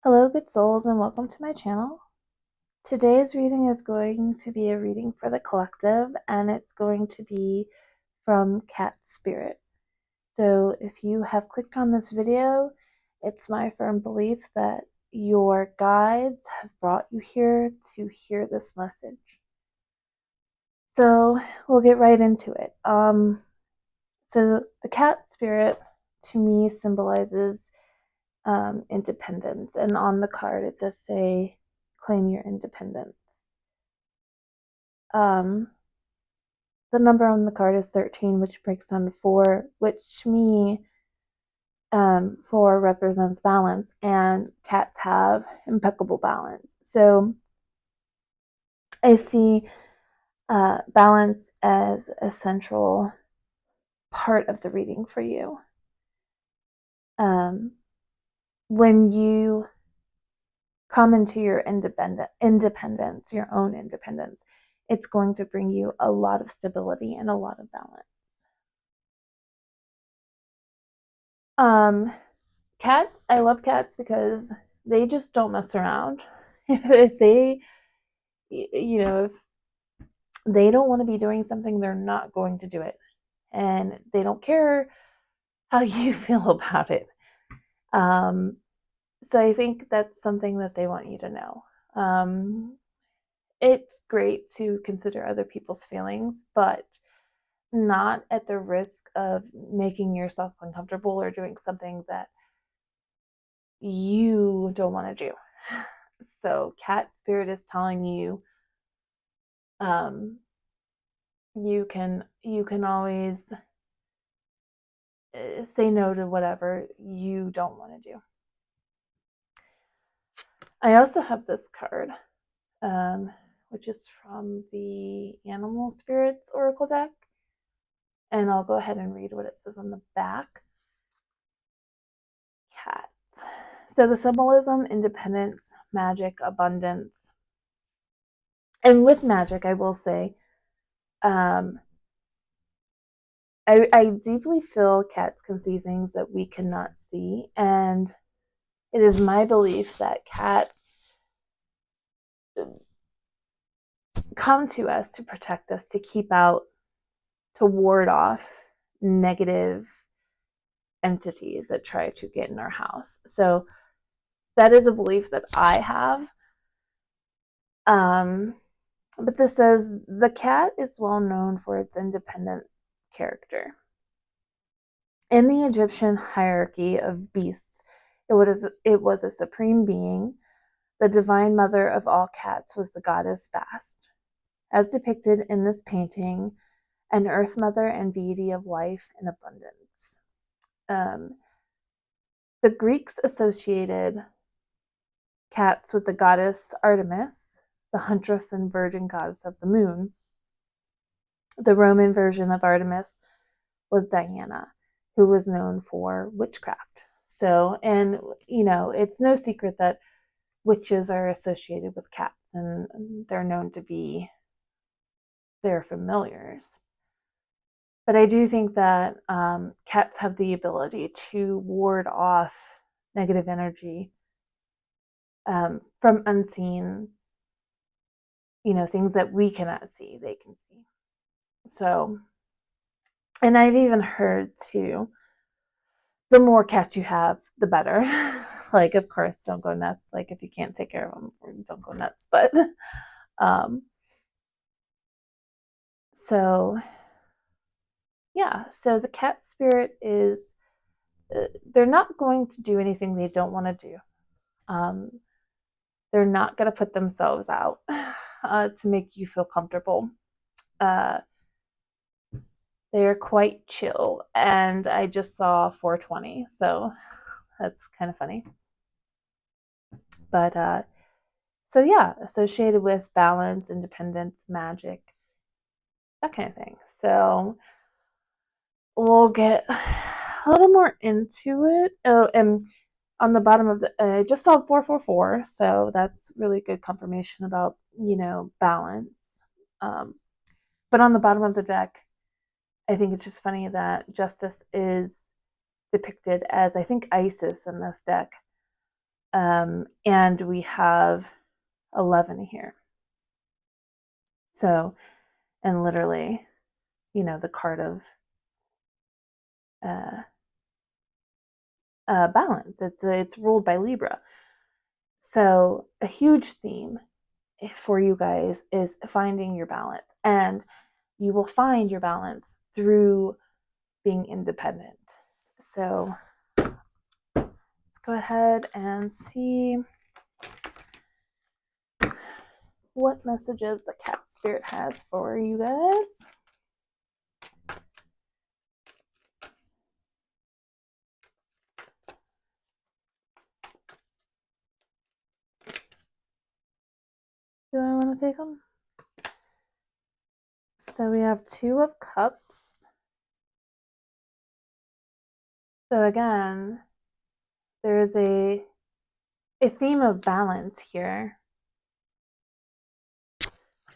Hello, good souls, and welcome to my channel. Today's reading is going to be a reading for the collective, and it's going to be from Cat Spirit. So, if you have clicked on this video, it's my firm belief that your guides have brought you here to hear this message. So, we'll get right into it. So, the Cat Spirit to me symbolizes independence. And on the card, it does say, claim your independence. Um, the number on the card is 13, which breaks down to 4, which to me, 4 represents balance, and cats have impeccable balance. So I see balance as a central part of the reading for you. When you come into your independence, your own independence, it's going to bring you a lot of stability and a lot of balance. Cats, I love cats because they just don't mess around. If they, if they don't want to be doing something, they're not going to do it. And they don't care how you feel about it. Um, so I think that's something that they want you to know. It's great to consider other people's feelings, but not at the risk of making yourself uncomfortable or doing something that you don't want to do. So cat spirit is telling you you can always say no to whatever you don't want to do. I also have this card, which is from the Animal Spirits Oracle deck, and I'll go ahead and read what it says on the back. Cat. So the symbolism: independence, magic, abundance. And with magic, I will say, I deeply feel cats can see things that we cannot see, and it is my belief that cats come to us to protect us, to keep out, to ward off negative entities that try to get in our house. So that is a belief that I have. But this says the cat is well known for its independent character. In the Egyptian hierarchy of beasts, it was a supreme being. The divine mother of all cats was the goddess Bast. As depicted in this painting, an earth mother and deity of life and abundance. The Greeks associated cats with the goddess Artemis, the huntress and virgin goddess of the moon. The Roman version of Artemis was Diana, who was known for witchcraft. So, and it's no secret that witches are associated with cats, and they're known to be their familiars. But I do think that cats have the ability to ward off negative energy from unseen, things that we cannot see, they can see. So, and I've even heard too, the more cats you have, the better. Like, of course, don't go nuts. Like, if you can't take care of them, don't go nuts. But um, so yeah, so the cat spirit is, they're not going to do anything they don't want to do. They're not going to put themselves out to make you feel comfortable. They are quite chill, and I just saw 420, so that's kind of funny. But so yeah, associated with balance, independence, magic, that kind of thing. So we'll get a little more into it. Oh, and on the bottom of the, I just saw 444, so that's really good confirmation about, balance. But on the bottom of the deck, I think it's just funny that justice is depicted as, I think, Isis in this deck. And we have 11 here. So, and literally, the card of uh, balance. It's ruled by Libra. So a huge theme for you guys is finding your balance, and you will find your balance through being independent. So let's go ahead and see what messages the cat spirit has for you guys. Do I want to take them? So we have 2 of Cups. So again, there's a theme of balance here.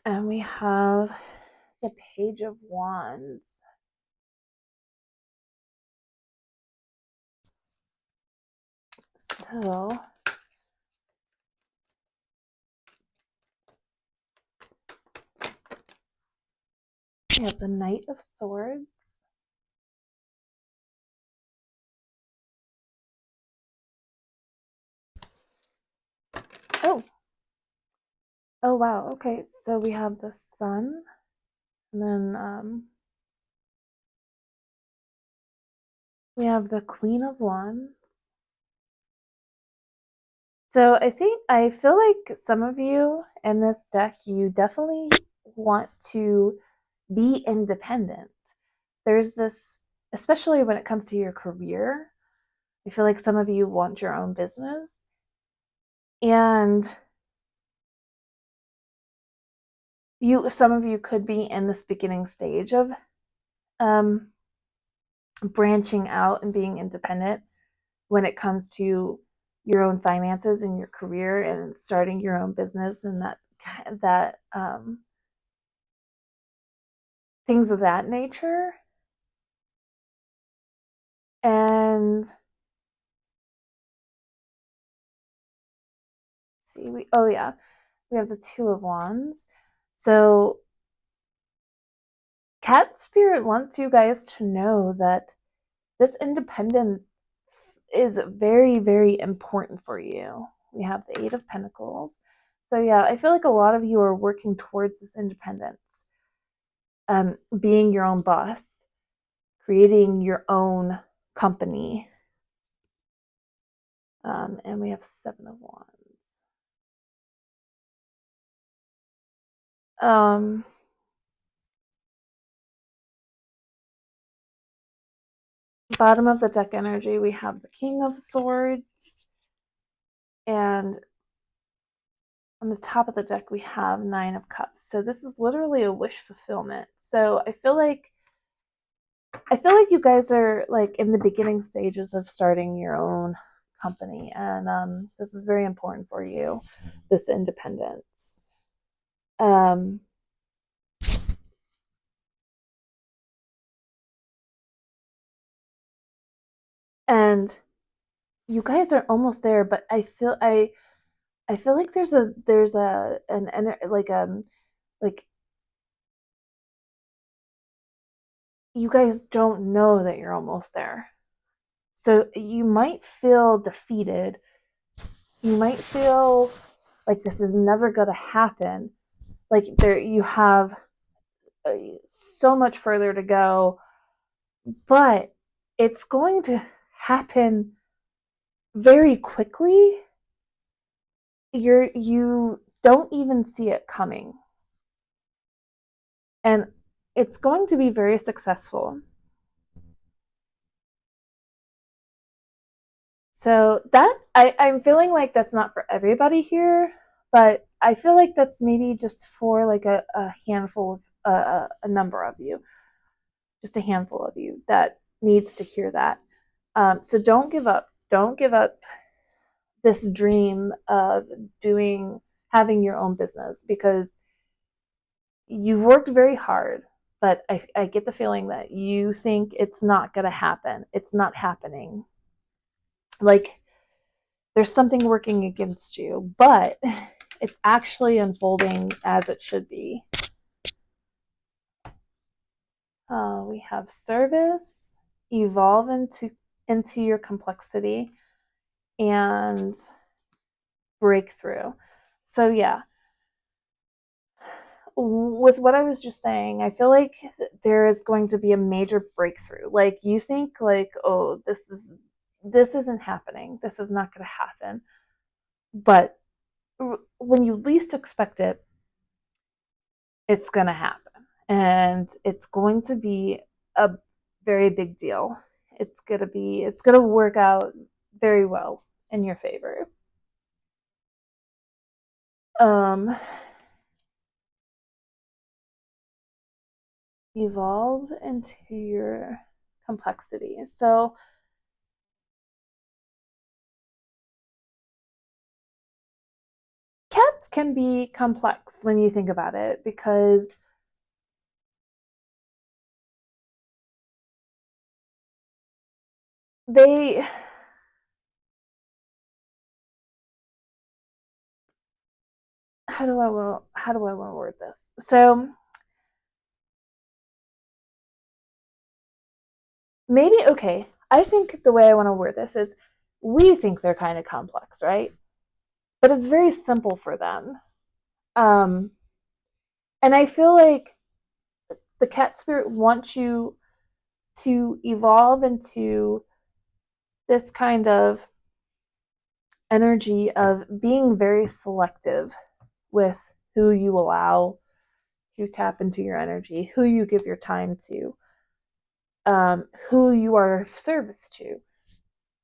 And we have the Page of Wands. So we have the Knight of Swords. Oh wow, okay, so we have the Sun, and then we have the Queen of Wands. So I feel like some of you in this deck, you definitely want to be independent. There's this, especially when it comes to your career, I feel like some of you want your own business. And some of you could be in this beginning stage of branching out and being independent when it comes to your own finances and your career and starting your own business and that things of that nature. And see, we have the 2 of Wands. So cat spirit wants you guys to know that this independence is very, very important for you. We have the 8 of Pentacles. So yeah, I feel like a lot of you are working towards this independence. Being your own boss, creating your own company. And we have 7 of Wands. Bottom of the deck energy, we have the King of Swords. And on the top of the deck, we have 9 of Cups. So this is literally a wish fulfillment. So I feel like you guys are like in the beginning stages of starting your own company, and this is very important for you, this independence. And you guys are almost there, but I feel like there's like you guys don't know that you're almost there. So you might feel defeated. You might feel like this is never going to happen. Like you have so much further to go, but it's going to happen very quickly. You don't even see it coming. And it's going to be very successful. So that I'm feeling like that's not for everybody here, but I feel like that's maybe just for like a handful of a number of you, just a handful of you that needs to hear that. So don't give up. Don't give up this dream of having your own business, because you've worked very hard, but I get the feeling that you think it's not going to happen. It's not happening. Like there's something working against you, but it's actually unfolding as it should be. We have service, evolve into your complexity, and breakthrough. So yeah, with what I was just saying, I feel like there is going to be a major breakthrough. Like you think like, oh, this isn't happening. This is not going to happen. But when you least expect it, it's going to happen. And it's going to be a very big deal. It's going to work out very well in your favor. Um Evolve into your complexity. So cats can be complex when you think about it because they how do I want to word this? So maybe okay, I think the way I want to word this is we think they're kind of complex, right? But it's very simple for them. Um and I feel like the cat spirit wants you to evolve into this kind of energy of being very selective with who you allow to tap into your energy, who you give your time to, who you are of service to.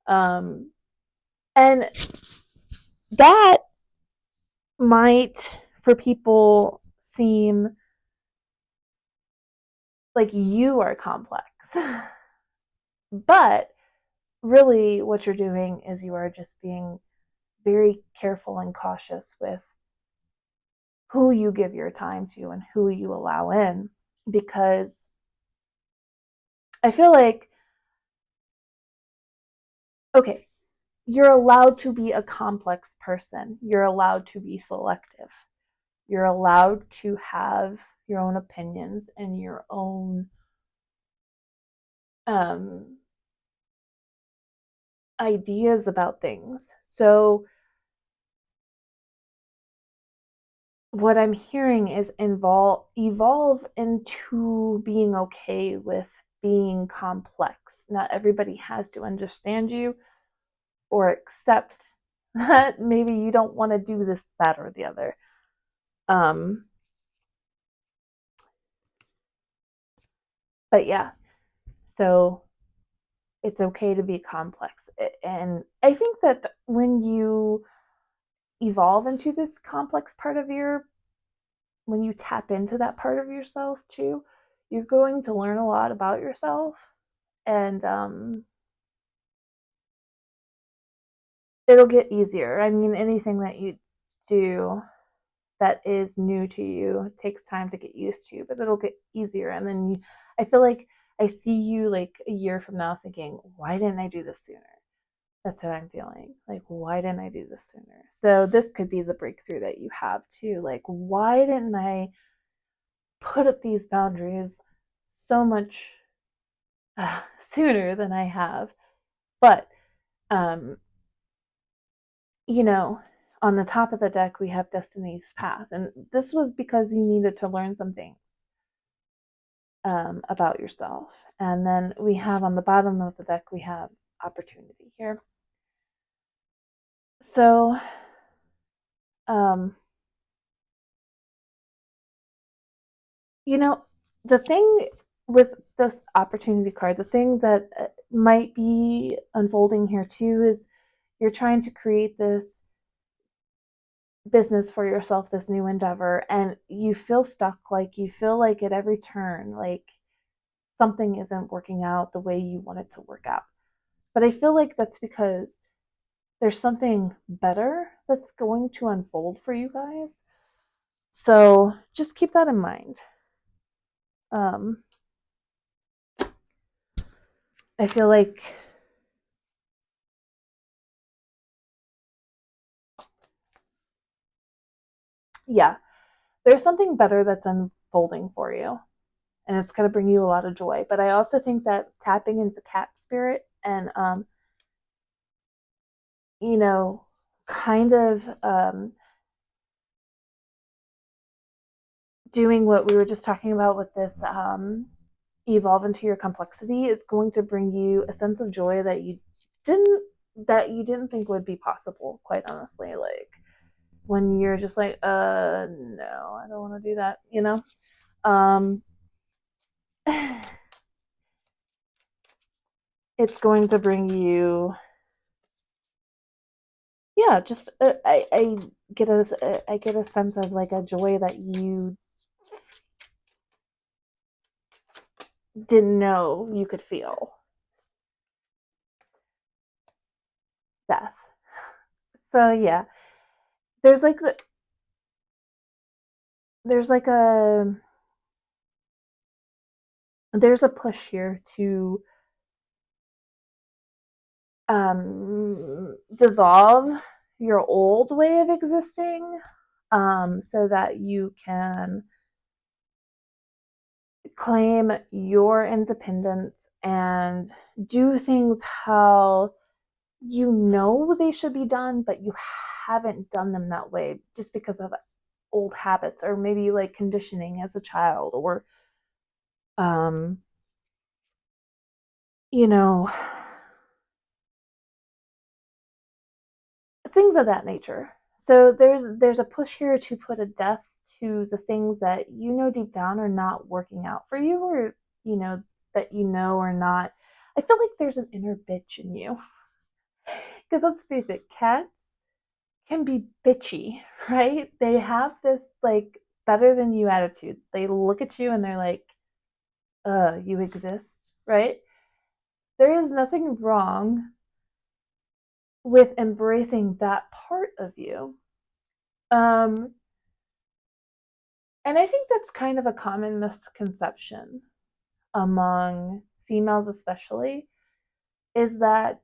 Um, and that might, for people, seem like you are complex. But really, what you're doing is you are just being very careful and cautious with who you give your time to and who you allow in. Because I feel like, okay, you're allowed to be a complex person. You're allowed to be selective. You're allowed to have your own opinions and your own um, ideas about things. So, what I'm hearing is evolve into being okay with being complex. Not everybody has to understand you or accept that maybe you don't want to do this, that, or the other. Um, but yeah, so it's okay to be complex. And I think that when you evolve into this complex part of when you tap into that part of yourself too, you're going to learn a lot about yourself. And it'll get easier. I mean, anything that you do that is new to you takes time to get used to, but it'll get easier. And then I feel like I see you like a year from now thinking, why didn't I do this sooner? That's what I'm feeling. Like, why didn't I do this sooner? So this could be the breakthrough that you have too. Like, why didn't I put up these boundaries so much sooner than I have? But um, you know, on the top of the deck we have Destiny's Path, and this was because you needed to learn some things about yourself. And then we have on the bottom of the deck we have Opportunity here. So um, you know, the thing with this opportunity card, the thing that might be unfolding here too is you're trying to create this business for yourself, this new endeavor, and you feel stuck. Like you feel like at every turn, like something isn't working out the way you want it to work out. But I feel like that's because there's something better that's going to unfold for you guys. So just keep that in mind. Um, I feel like Yeah, there's something better that's unfolding for you, and it's going to bring you a lot of joy. But I also think that tapping into cat spirit and you know, kind of doing what we were just talking about with this evolve into your complexity is going to bring you a sense of joy that didn't you didn't think would be possible, quite honestly. Like when you're just like, no, I don't want to do that, you know? Um it's going to bring you, yeah, just I get a sense of like a joy that you didn't know you could feel. Death. So yeah, there's like the, there's like a there's a push here to dissolve your old way of existing, so that you can claim your independence and do things how you know they should be done, but you haven't done them that way just because of old habits or maybe like conditioning as a child or, um, you know, things of that nature. So there's a push here to put a death to the things that you know deep down are not working out for you, or you know that you know are not. I feel like there's an inner bitch in you because let's face it, cats can be bitchy, right? They have this like better than you attitude. They look at you and they're like, you exist, right? There is nothing wrong with embracing that part of you. Um, and I think that's kind of a common misconception among females, especially, is that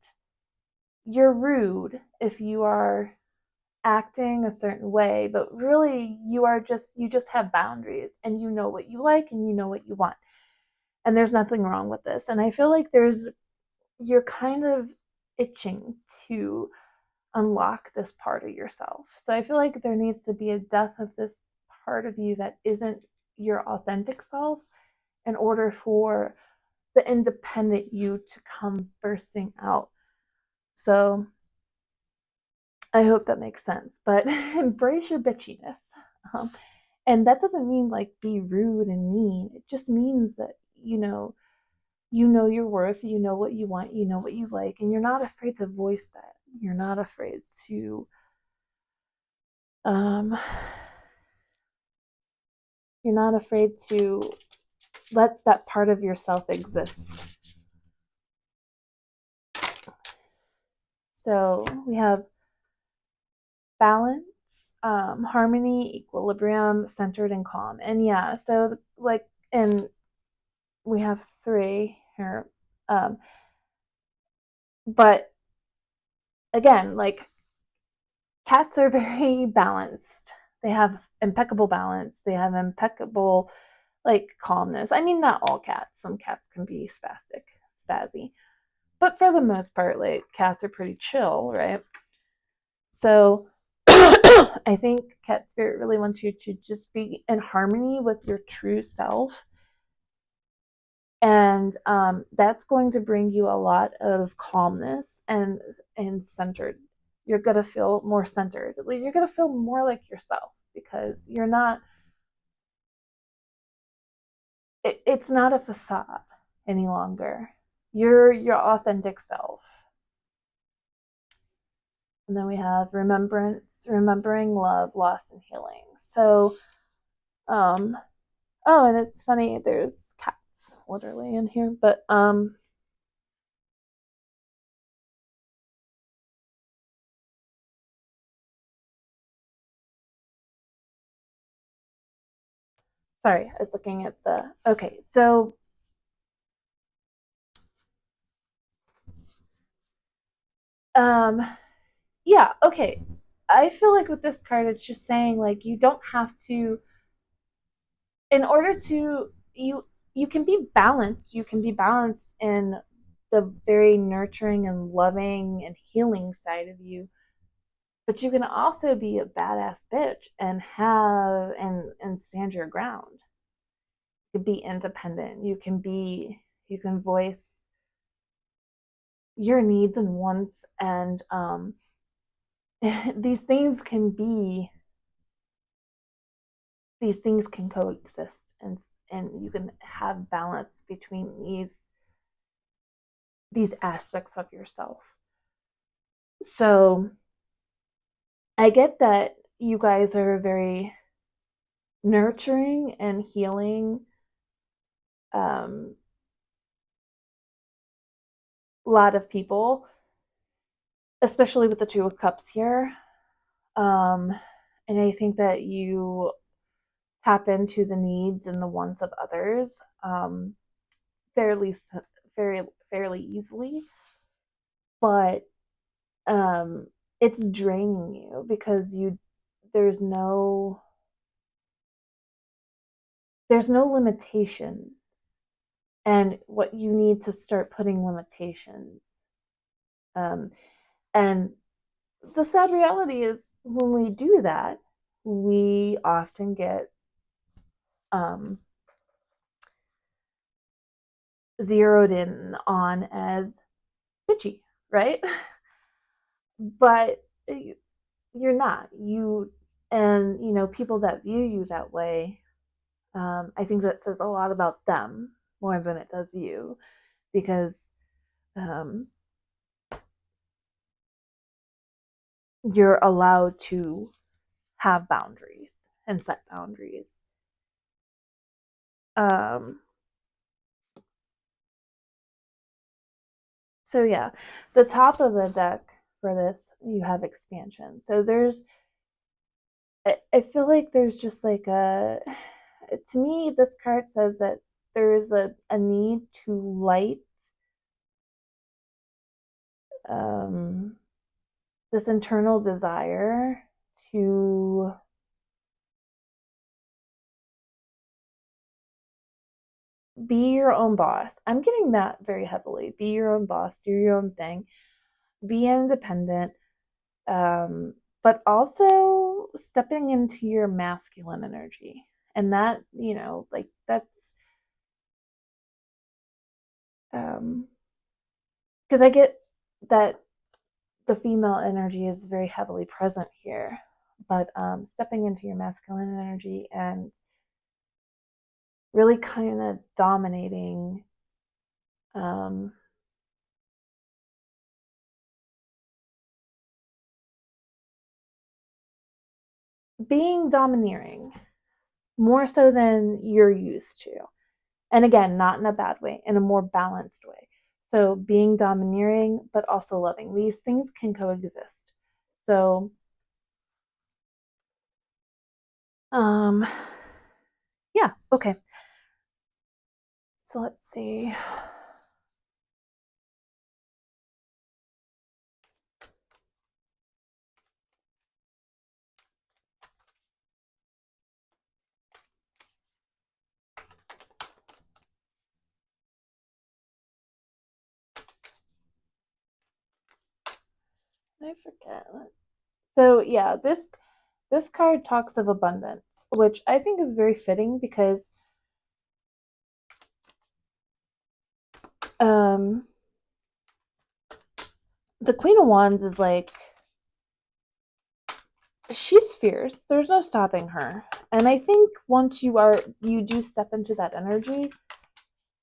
you're rude if you are acting a certain way, but really you just have boundaries and you know what you like and you know what you want. And there's nothing wrong with this. And I feel like you're kind of itching to unlock this part of yourself. So I feel like there needs to be a death of this part of you that isn't your authentic self in order for the independent you to come bursting out. So I hope that makes sense. But embrace your bitchiness. Um, and that doesn't mean like be rude and mean. It just means that, you know your worth, you know what you want, you know what you like, and you're not afraid to voice that. You're not afraid to um you're not afraid to let that part of yourself exist. So we have balance, harmony, equilibrium, centered, and calm. And yeah, so like, and we have three here. Um, but again, like cats are very balanced. They have impeccable balance. They have impeccable like calmness. I mean, not all cats. Some cats can be spazzy. But for the most part, like cats are pretty chill, right? So I think cat spirit really wants you to just be in harmony with your true self, and that's going to bring you a lot of calmness and centered. You're gonna feel more centered. You're gonna feel more like yourself because you're not. It's not a facade any longer. You're your authentic self. And then we have remembrance, remembering love, loss, and healing. So, um, oh, and it's funny. There's cats literally in here, but sorry, I was looking at the. Okay, so um, yeah, okay. I feel like with this card, it's just saying like you don't have to, in order to, you can be balanced. You can be balanced in the very nurturing and loving and healing side of you, but you can also be a badass bitch and have and stand your ground. You can be independent. You can voice your needs and wants, and these things can be these things can coexist, and you can have balance between these aspects of yourself. So I get that you guys are a very nurturing and healing um, lot of people, especially with the Two of Cups here. Um, and I think that you tap into the needs and the wants of others fairly, fairly easily, but um, it's draining you because there's no there's no limitations, and what you need to start putting limitations. Um, and the sad reality is when we do that, we often get um, zeroed in on as bitchy, right? But you're not. And people that view you that way, I think that says a lot about them more than it does you, because um, you're allowed to have boundaries and set boundaries. Um, so yeah, the top of the deck for this, you have expansion. So I feel like there's just like to me, this card says that there's a need to light um, this internal desire to be your own boss. I'm getting that very heavily. Be your own boss, do your own thing, be independent, but also stepping into your masculine energy. And that, like that's because I get that the female energy is very heavily present here, but stepping into your masculine energy and really kind of dominating um, being domineering more so than you're used to. And again, not in a bad way, in a more balanced way. So being domineering, but also loving. These things can coexist. So, um, yeah, okay. So let's see. I forget. So yeah, this card talks of abundance, which I think is very fitting because um the Queen of Wands is like, she's fierce. There's no stopping her. And I think once you do step into that energy,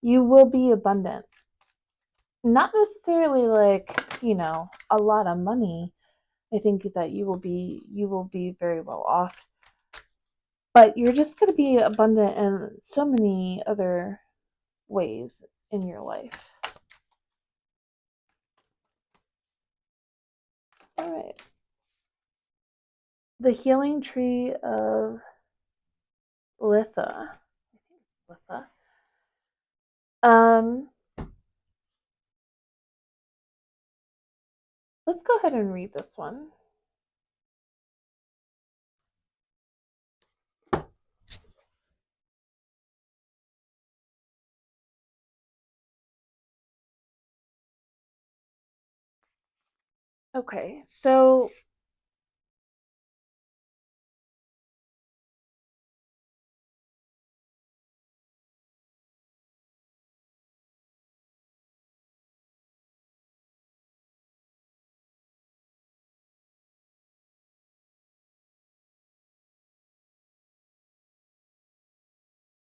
you will be abundant. Not necessarily like, a lot of money. I think that you will be very well off. But you're just going to be abundant in so many other ways in your life. All right. The healing tree of Litha. Litha. Um, let's go ahead and read this one. Okay, so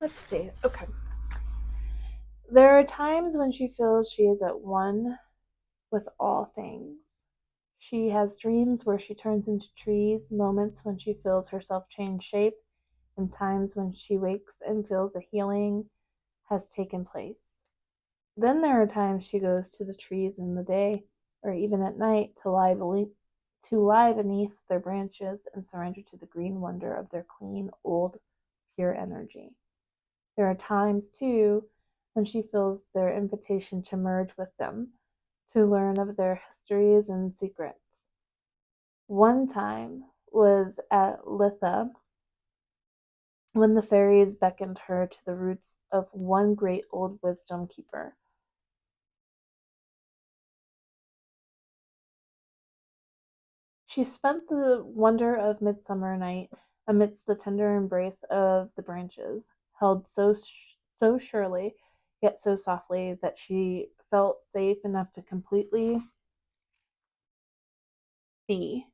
let's see. Okay. There are times when she feels she is at one with all things. She has dreams where she turns into trees, moments when she feels herself change shape, and times when she wakes and feels a healing has taken place. Then there are times she goes to the trees in the day or even at night to lie beneath their branches and surrender to the green wonder of their clean, old, pure energy. There are times, too, when she feels their invitation to merge with them, to learn of their histories and secrets. One time was at Litha when the fairies beckoned her to the roots of one great old wisdom keeper. She spent the wonder of midsummer night amidst the tender embrace of the branches, held so surely, yet so softly that she felt safe enough to completely be.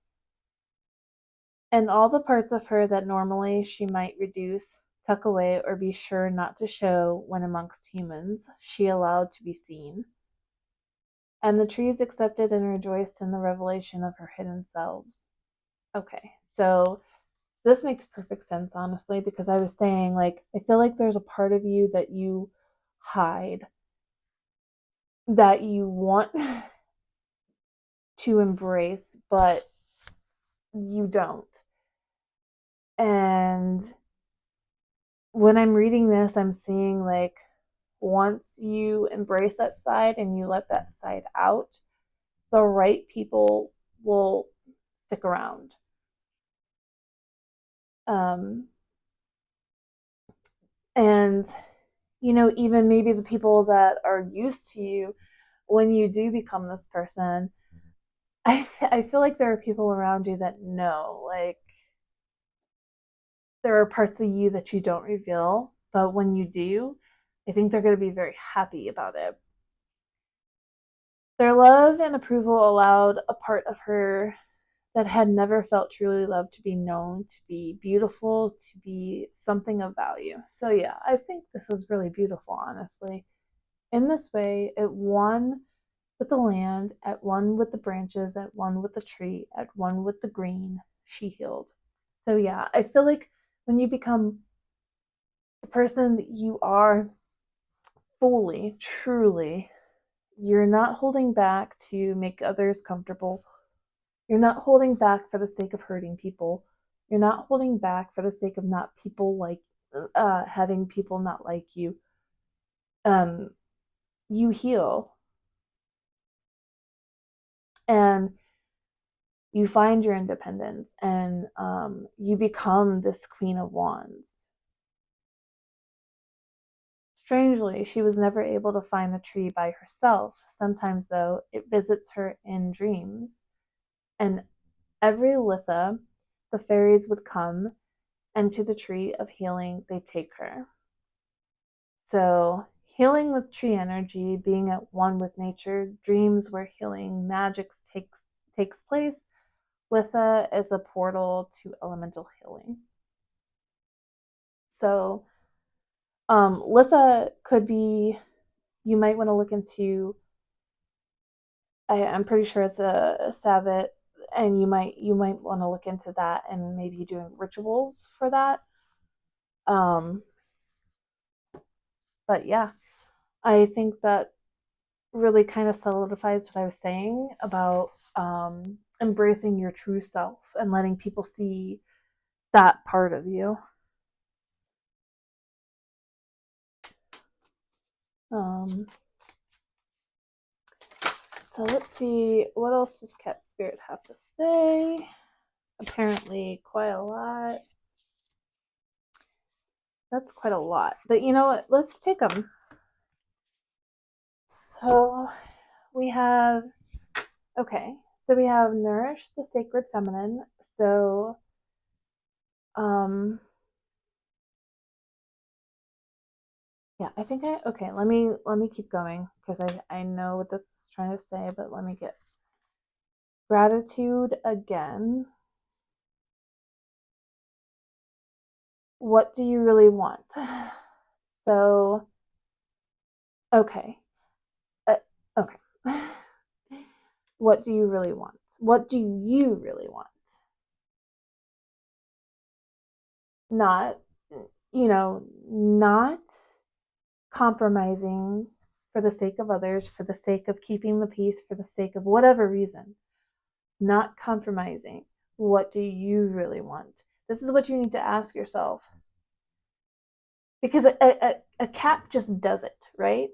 And all the parts of her that normally she might reduce, tuck away, or be sure not to show when amongst humans, she allowed to be seen. And the trees accepted and rejoiced in the revelation of her hidden selves. Okay, so this makes perfect sense, honestly, because I was saying, like, I feel like there's a part of you that you hide, that you want to embrace, but you don't. And when I'm reading this, I'm seeing, like, once you embrace that side and you let that side out, the right people will stick around. Um, and, even maybe the people that are used to you, when you do become this person, I feel like there are people around you that know, like, there are parts of you that you don't reveal, but when you do, I think they're going to be very happy about it. Their love and approval allowed a part of her that had never felt truly loved to be known, to be beautiful, to be something of value. So, yeah, I think this is really beautiful, honestly. In this way, at one with the land, at one with the branches, at one with the tree, at one with the green, she healed. So, yeah, I feel like when you become the person that you are fully, truly, you're not holding back to make others comfortable. You're not holding back for the sake of hurting people. You're not holding back for the sake of not people like having people not like you. Um, you heal and you find your independence, and you become this Queen of Wands. Strangely, she was never able to find the tree by herself. Sometimes, though, it visits her in dreams, and every Litha, the fairies would come, and to the tree of healing they take her. So, healing with tree energy, being at one with nature, dreams where healing magic takes place, Litha is a portal to elemental healing. So, Litha could be, you might want to look into, I'm pretty sure it's a Sabbath, and you might want to look into that and maybe doing rituals for that. Um, but yeah, I think that really kind of solidifies what I was saying about embracing your true self and letting people see that part of you. Um, so let's see, what else does Cat Spirit have to say? Apparently, quite a lot. That's quite a lot. But you know what? Let's take them. So we have, okay, So we have nourish the sacred feminine. So yeah, I think okay, let me keep going because I know what this is trying to say, but let me get gratitude again. What do you really want? So okay. Uh, okay. What do you really want? What do you really want? Not, not compromising for the sake of others, for the sake of keeping the peace, for the sake of whatever reason. Not compromising. What do you really want? This is what you need to ask yourself. Because a cat just does it, right?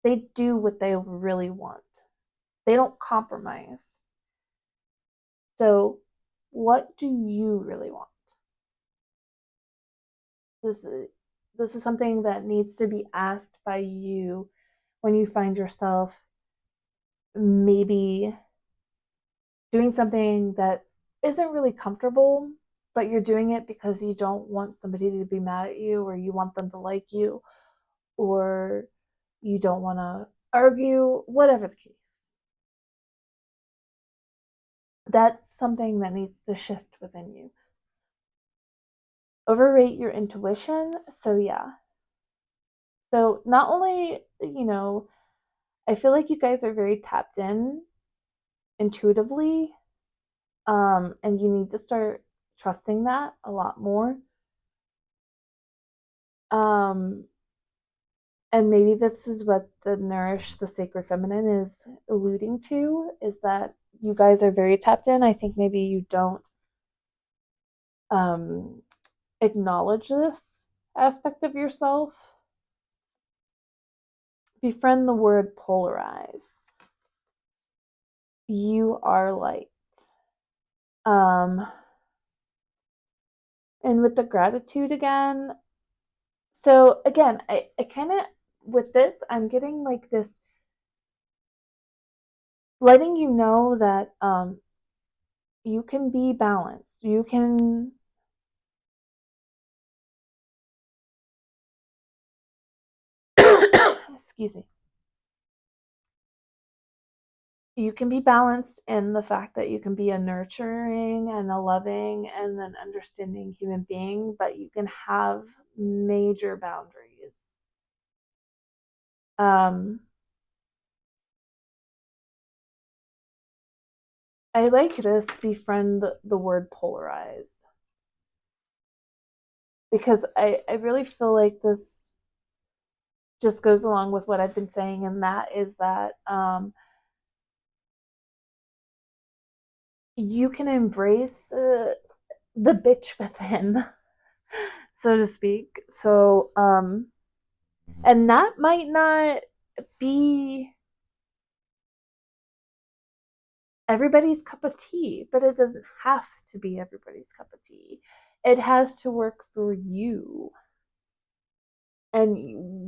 They do what they really want. They don't compromise. So, what do you really want? This is this is something that needs to be asked by you when you find yourself maybe doing something that isn't really comfortable, but you're doing it because you don't want somebody to be mad at you, or you want them to like you, or you don't want to argue, whatever the case. That's something that needs to shift within you. Overrate your intuition. So, yeah. So, not only, I feel like you guys are very tapped in intuitively, and you need to start trusting that a lot more. Um, and maybe this is what the nourish the sacred feminine is alluding to, is that you guys are very tapped in. I think maybe you don't um, acknowledge this aspect of yourself. Befriend the word polarize. You are light. Um, and with the gratitude again, so again, I kind of, with this, I'm getting like this, letting you know that you can be balanced. You can, excuse me, you can be balanced in the fact that you can be a nurturing and a loving and an understanding human being, but you can have major boundaries. Um, I like this befriend the word polarize, because I really feel like this just goes along with what I've been saying, and that is that you can embrace the bitch within, so to speak. So, and that might not be everybody's cup of tea, but it doesn't have to be everybody's cup of tea. It has to work for you and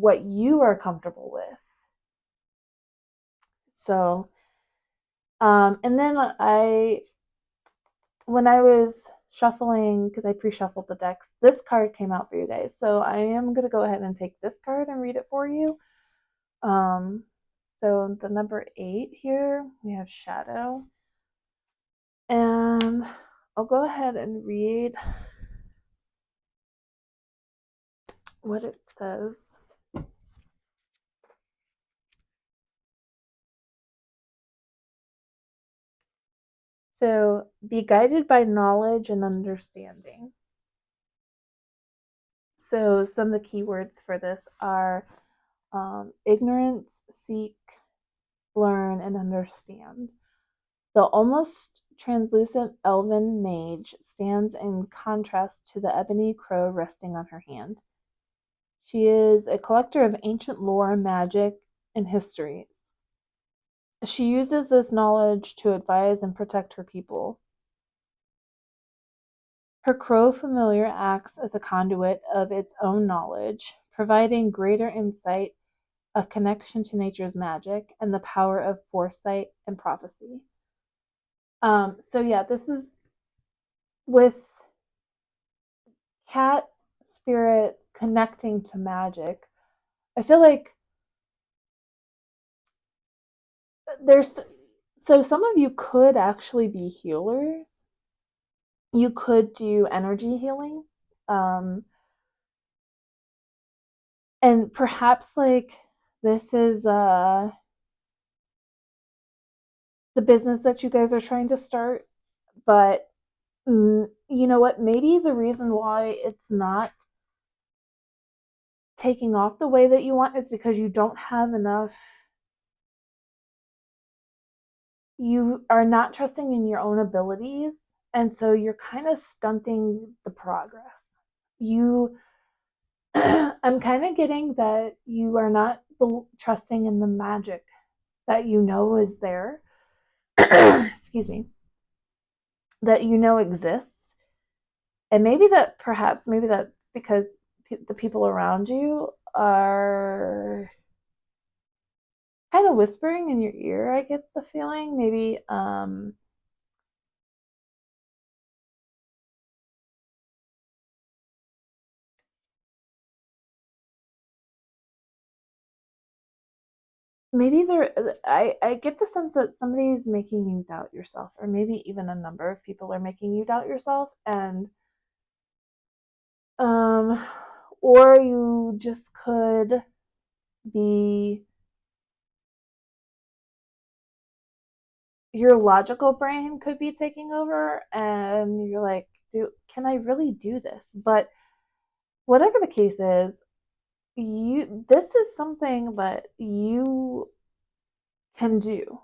what you are comfortable with. So, and then when I was shuffling, because I pre-shuffled the decks, this card came out for you guys. So I am going to go ahead and take this card and read it for you. So the number 8 here, we have Shadow. And I'll go ahead and read what it says. So, be guided by knowledge and understanding. So, some of the keywords for this are ignorance, seek, learn, and understand. The almost translucent elven mage stands in contrast to the ebony crow resting on her hand. She is a collector of ancient lore, magic, and histories. She uses this knowledge to advise and protect her people. Her crow familiar acts as a conduit of its own knowledge, providing greater insight, a connection to nature's magic, and the power of foresight and prophecy. So yeah, this is with cat spirit connecting to magic. I feel like there's so some of you could actually be healers. You could do energy healing. Um, and perhaps like this is the business that you guys are trying to start, but you know what? Maybe the reason why it's not taking off the way that you want is because you don't have enough. You are not trusting in your own abilities, and so you're kind of stunting the progress. You I'm kind of getting that you are not trusting in the magic that you know is there. Excuse me. That you know exists. And maybe that perhaps maybe that's because the people around you are kind of whispering in your ear. I get the feeling maybe maybe there I get the sense that somebody's making you doubt yourself, or maybe even a number of people are making you doubt yourself, and um or you just could be your logical brain could be taking over, and you're like, do can I really do this? But whatever the case is, you this is something that you can do.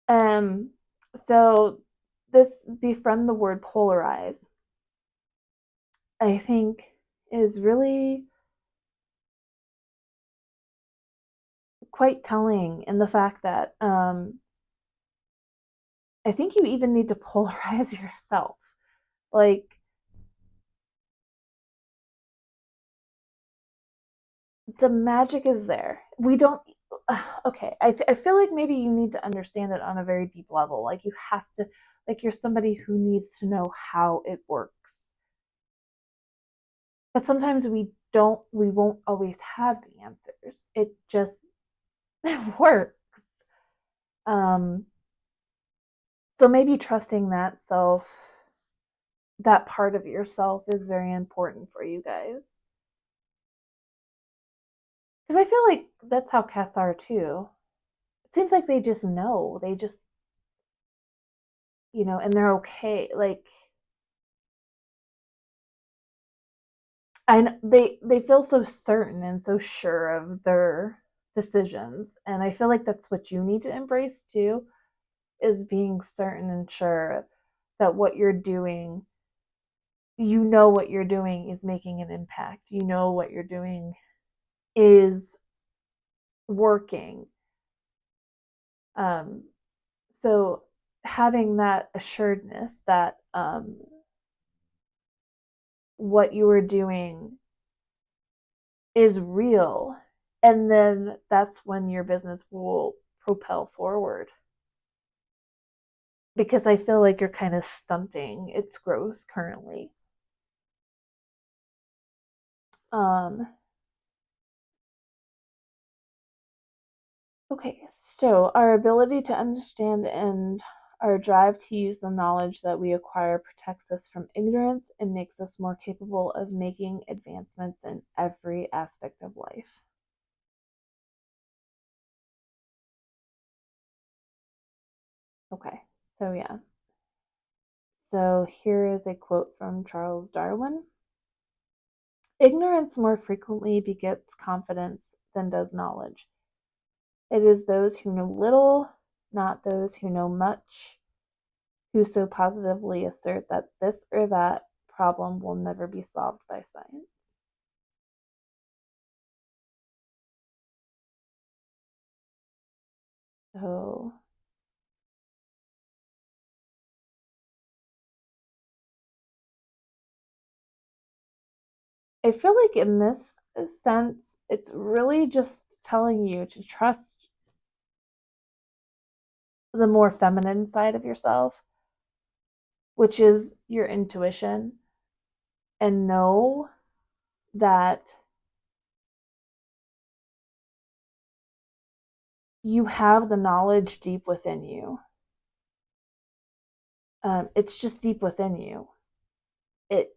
Um, so this befriend the word polarize, I think, is really quite telling in the fact that I think you even need to polarize yourself. Like the magic is there. We don't. Okay, I feel like maybe you need to understand it on a very deep level. Like you have to, like you're somebody who needs to know how it works. But sometimes we won't always have the answers. It just works. Um, so maybe trusting that part of yourself is very important for you guys. Because I feel like that's how cats are too. It seems like they just know. They just, and they're okay. Like they feel so certain and so sure of their decisions, and I feel like that's what you need to embrace too, is being certain and sure that what you're doing, what you're doing is making an impact. What you're doing is working. Um, so having that assuredness that what you are doing is real, and then that's when your business will propel forward. Because I feel like you're kind of stunting its growth currently. Um, okay, so our ability to understand and our drive to use the knowledge that we acquire protects us from ignorance and makes us more capable of making advancements in every aspect of life. Okay, so yeah. So here is a quote from Charles Darwin. Ignorance more frequently begets confidence than does knowledge. It is those who know little, not those who know much, who so positively assert that this or that problem will never be solved by science. So I feel like in this sense, it's really just telling you to trust the more feminine side of yourself, which is your intuition, and know that you have the knowledge deep within you. It's just deep within you. It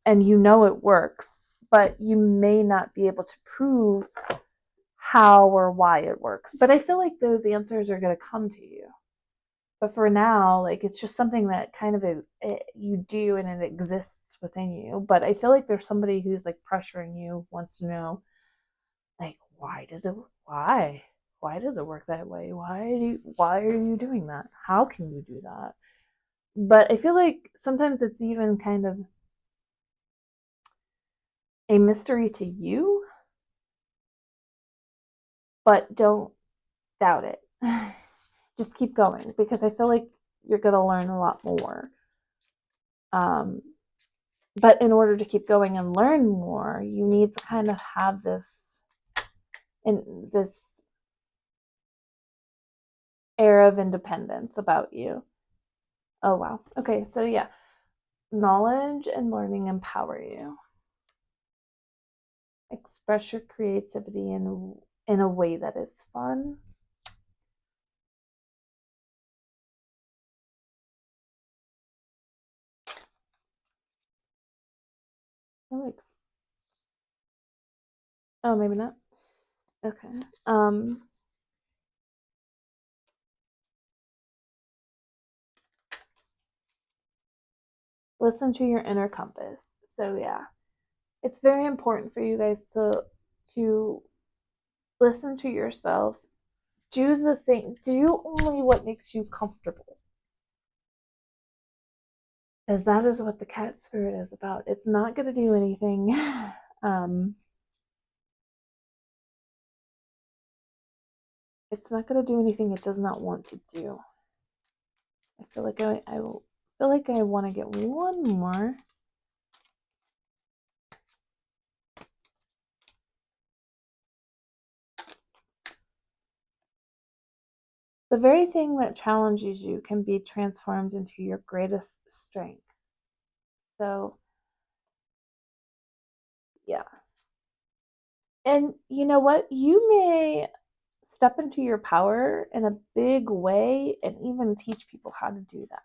and you know it works, but you may not be able to prove how or why it works. But I feel like those answers are going to come to you. But for now, like, it's just something that kind of you do, and it exists within you. But I feel like there's somebody who's like pressuring you, wants to know, like, why does it work that way? Why are you doing that? How can you do that? But I feel like sometimes it's even kind of a mystery to you, but don't doubt it. Just keep going, because I feel like you're going to learn a lot more. But in order to keep going and learn more, you need to kind of have this air of independence about you. Oh, wow. Okay, so yeah, knowledge and learning empower you. Express your creativity in a way that is fun. Oh, maybe not. Okay. Listen to your inner compass. So yeah, it's very important for you guys to listen to yourself. Do only what makes you comfortable. As that is what the cat spirit is about. It's not going to do anything. It's not going to do anything it does not want to do. I feel like I want to get one more. The very thing that challenges you can be transformed into your greatest strength. So, yeah. And you know what? You may step into your power in a big way and even teach people how to do that.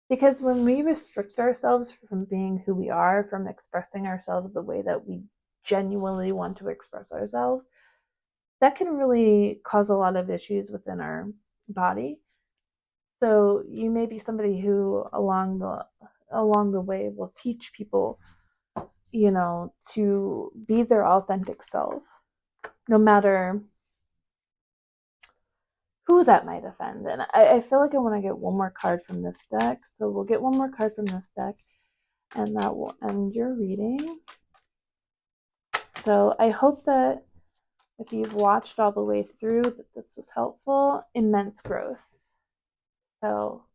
Because when we restrict ourselves from being who we are, from expressing ourselves the way that we genuinely want to express ourselves, that can really cause a lot of issues within our body. So you may be somebody who along the way will teach people, to be their authentic self, no matter who that might offend. And I feel like I want to get one more card from this deck. So we'll get one more card from this deck, and that will end your reading. So I hope that if you've watched all the way through, that this was helpful. Immense growth. So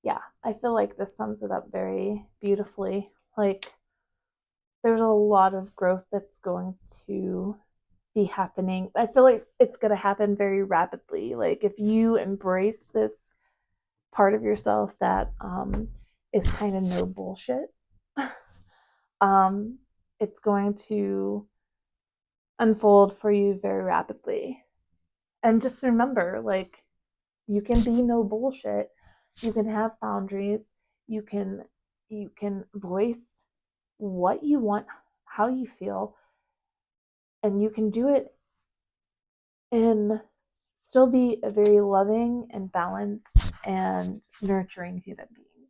yeah, I feel like this sums it up very beautifully. Like, there's a lot of growth that's going to be happening. I feel like it's going to happen very rapidly. Like, if you embrace this part of yourself that is kind of no bullshit, it's going to unfold for you very rapidly. And just remember, like, you can be no bullshit. You can have boundaries. You can voice what you want, how you feel, and you can do it and still be a very loving and balanced and nurturing human being.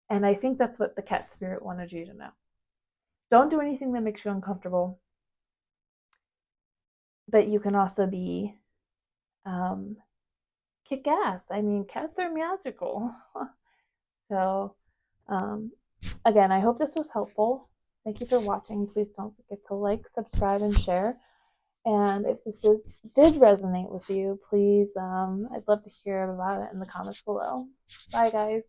And I think that's what the cat spirit wanted you to know. Don't do anything that makes you uncomfortable, but you can also be kick ass. I mean, cats are magical. So, um, again, I hope this was helpful. Thank you for watching. Please don't forget to like, subscribe, and share. And if did resonate with you, please, I'd love to hear about it in the comments below. Bye, guys.